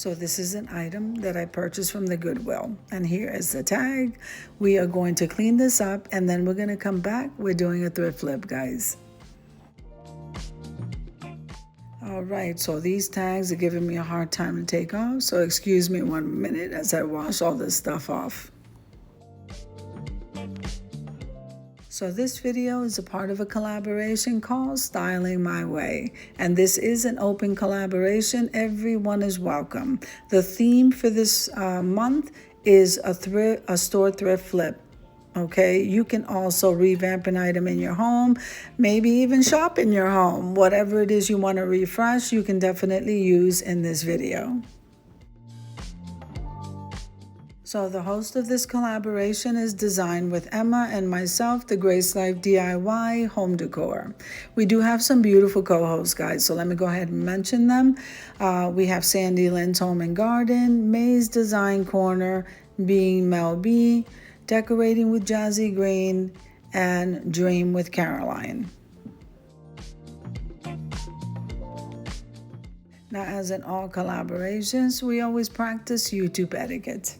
So this is an item that I purchased from the Goodwill. And here is the tag. We are going to clean this up and then we're going to come back. We're doing a thrift flip, guys. All right, so these tags are giving me a hard time to take off. So excuse me 1 minute as I wash all this stuff off. So this video is a part of a collaboration called Styling My Way. And this is an open collaboration. Everyone is welcome. The theme for this month is a store thrift flip. Okay, you can also revamp an item in your home, maybe even shop in your home. Whatever it is you want to refresh, you can definitely use in this video. So the host of this collaboration is Design with Emma and myself, the Grace Life DIY Home Decor. We do have some beautiful co-hosts, guys, so let me go ahead and mention them. We have Sandy Lynn's Home and Garden, May's Design Corner, Being Mel B, Decorating with Jazzy Green, and Dream with Caroline. Now, as in all collaborations, we always practice YouTube etiquette.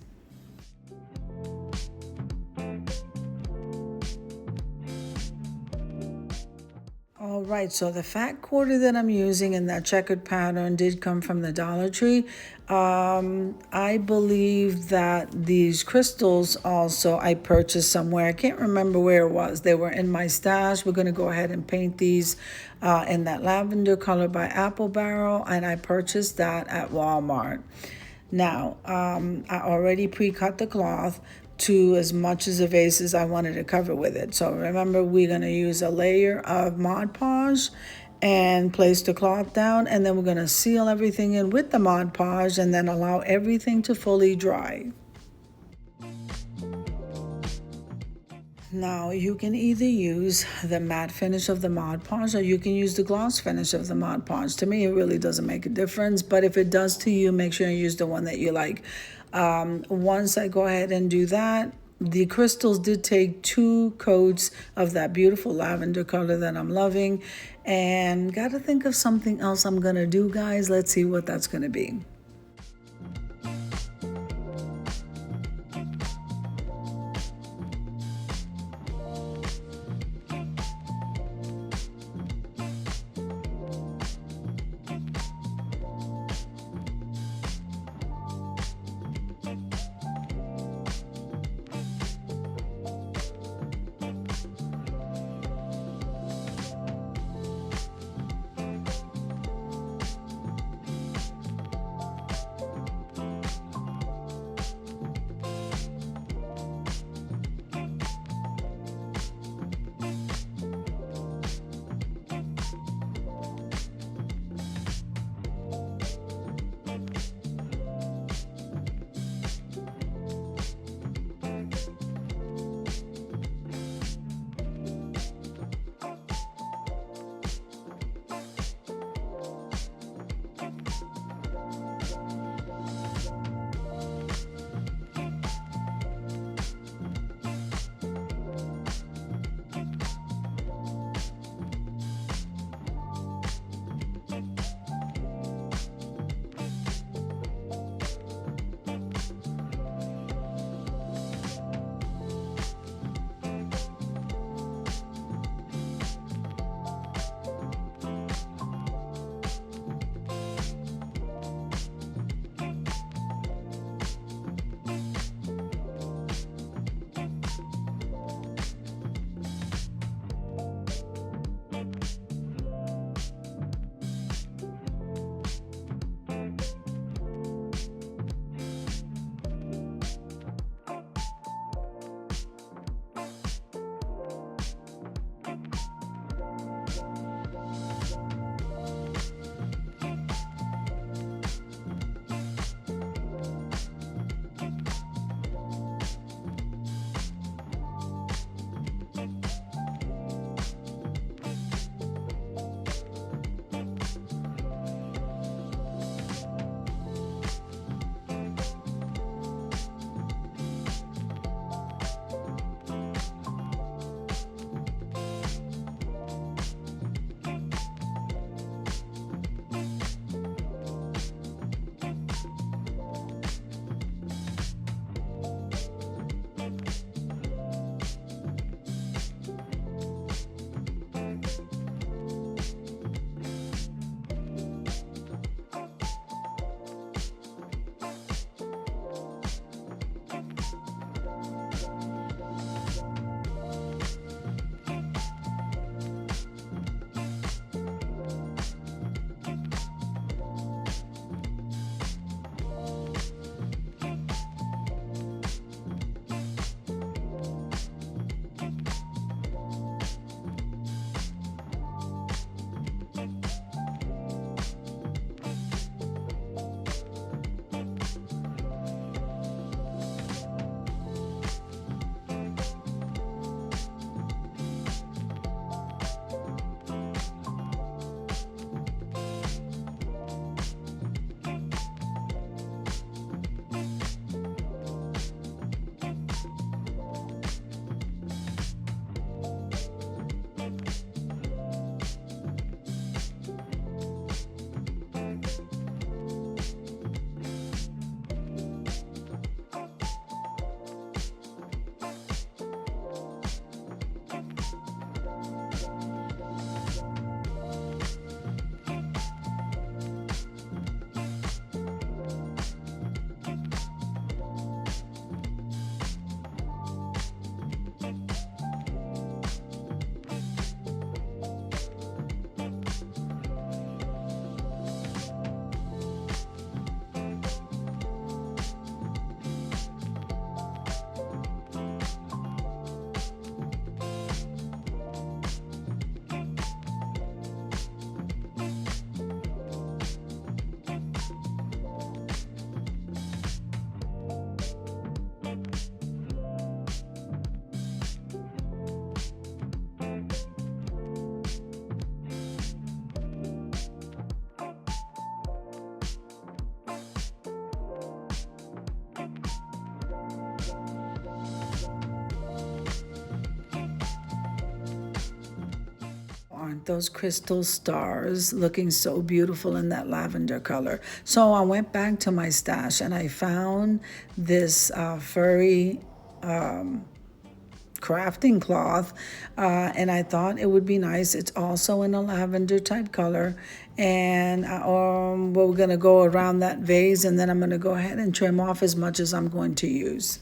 All right, so the fat quarter that I'm using in that checkered pattern did come from the Dollar Tree. I believe that these crystals also I purchased somewhere. I can't remember where it was. They were in my stash. We're going to go ahead and paint these in that lavender color by Apple Barrel, and I purchased that at Walmart. Now, I already pre-cut the cloth to as much as a vase as I wanted to cover with it. So remember, we're going to use a layer of Mod Podge and place the cloth down, and then we're going to seal everything in with the Mod Podge and then allow everything to fully dry. Now, you can either use the matte finish of the Mod Podge or you can use the gloss finish of the Mod Podge. To me, it really doesn't make a difference, but if it does to you, make sure you use the one that you like. Once I go ahead and do that, the crystals did take 2 coats of that beautiful lavender color that I'm loving, and got to think of something else I'm going to do, guys. Let's see what that's going to be. those crystal stars looking so beautiful in that lavender color. So I went back to my stash and I found this furry crafting cloth, and I thought it would be nice. It's also in a lavender type color, and we're gonna go around that vase, and then I'm gonna go ahead and trim off as much as I'm going to use.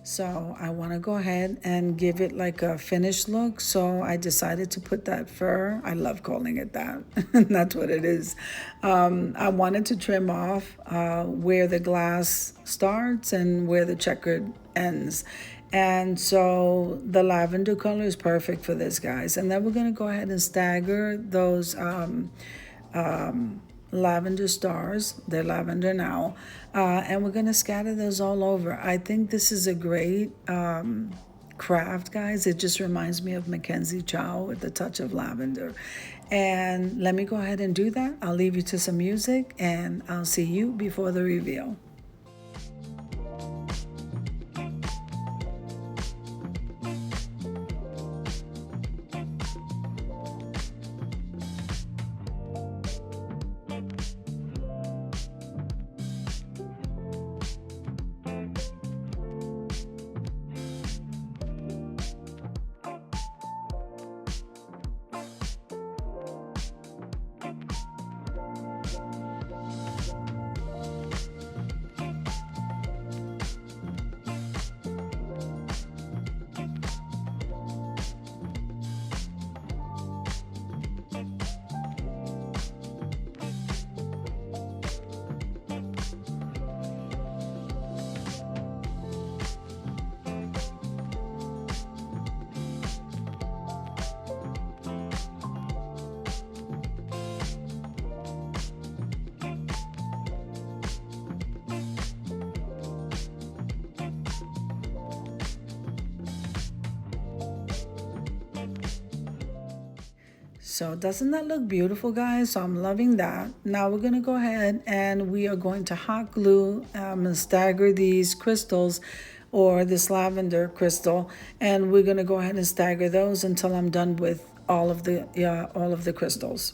So I want to go ahead and give it like a finished look. So I decided to put that fur. I love calling it that. That's what it is. I wanted to trim off where the glass starts and where the checkered ends. And so the lavender color is perfect for this, guys. And then we're going to go ahead and stagger those lavender stars. They're lavender now, and we're gonna scatter those all over. I think this is a great craft, guys. It just reminds me of Mackenzie Chow with the touch of lavender. And let me go ahead and do that. I'll leave you to some music, and I'll see you before the reveal. So doesn't that look beautiful, guys? So I'm loving that. Now we're gonna go ahead and we are going to hot glue and stagger these crystals, or this lavender crystal, and we're gonna go ahead and stagger those until I'm done with all of the crystals.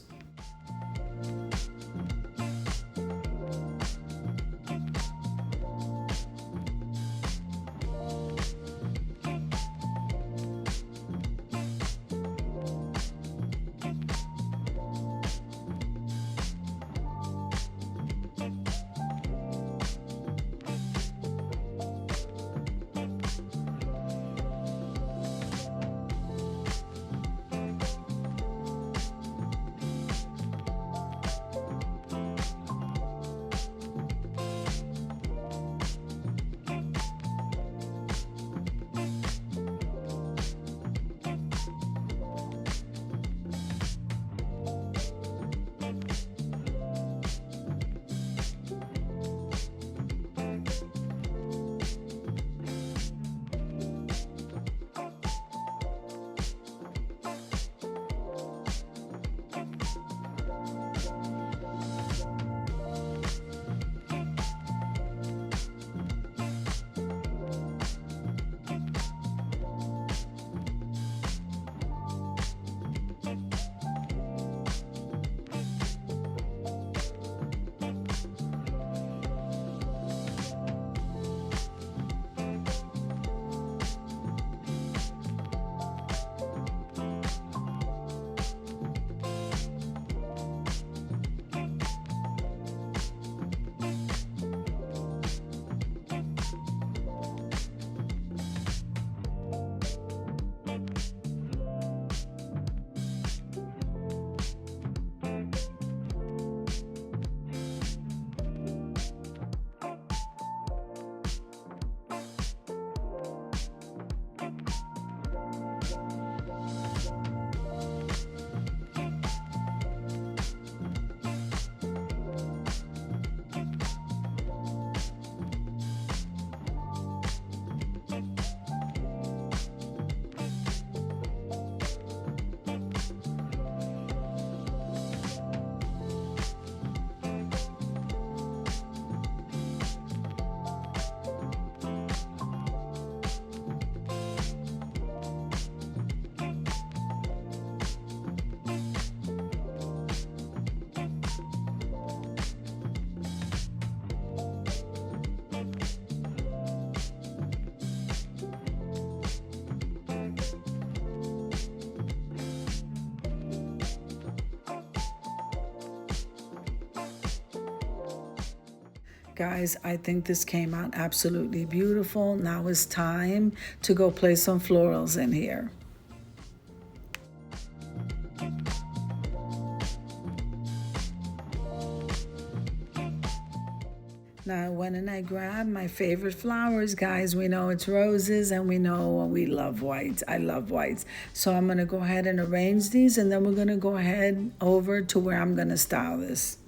guys, I think this came out absolutely beautiful. Now it's time to go place some florals in here. Now I went and I grabbed my favorite flowers, guys. We know it's roses and we know we love whites. I love whites. So I'm going to go ahead and arrange these, and then we're going to go ahead over to where I'm going to style this.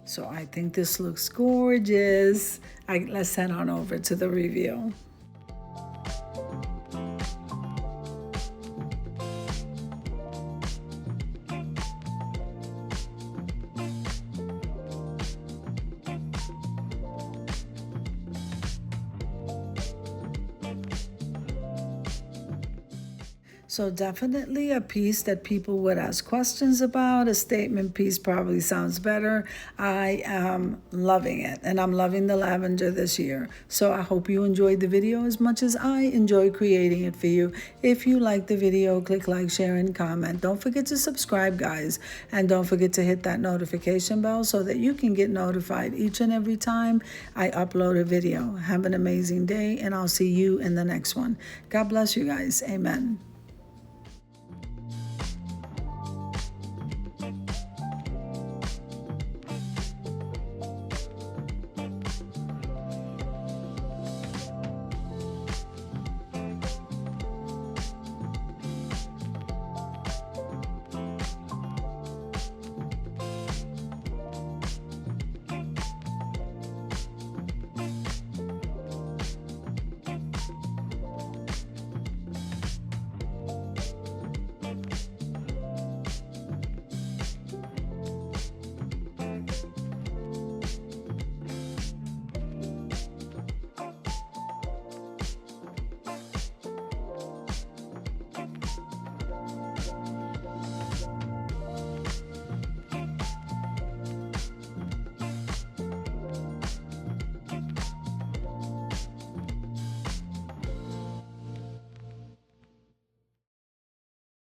So I think this looks gorgeous. Let's head on over to the review. So definitely a piece that people would ask questions about. A statement piece probably sounds better. I am loving it, and I'm loving the lavender this year. So I hope you enjoyed the video as much as I enjoy creating it for you. If you like the video, click like, share, and comment. Don't forget to subscribe, guys, and don't forget to hit that notification bell so that you can get notified each and every time I upload a video. Have an amazing day, and I'll see you in the next one. God bless you guys. Amen.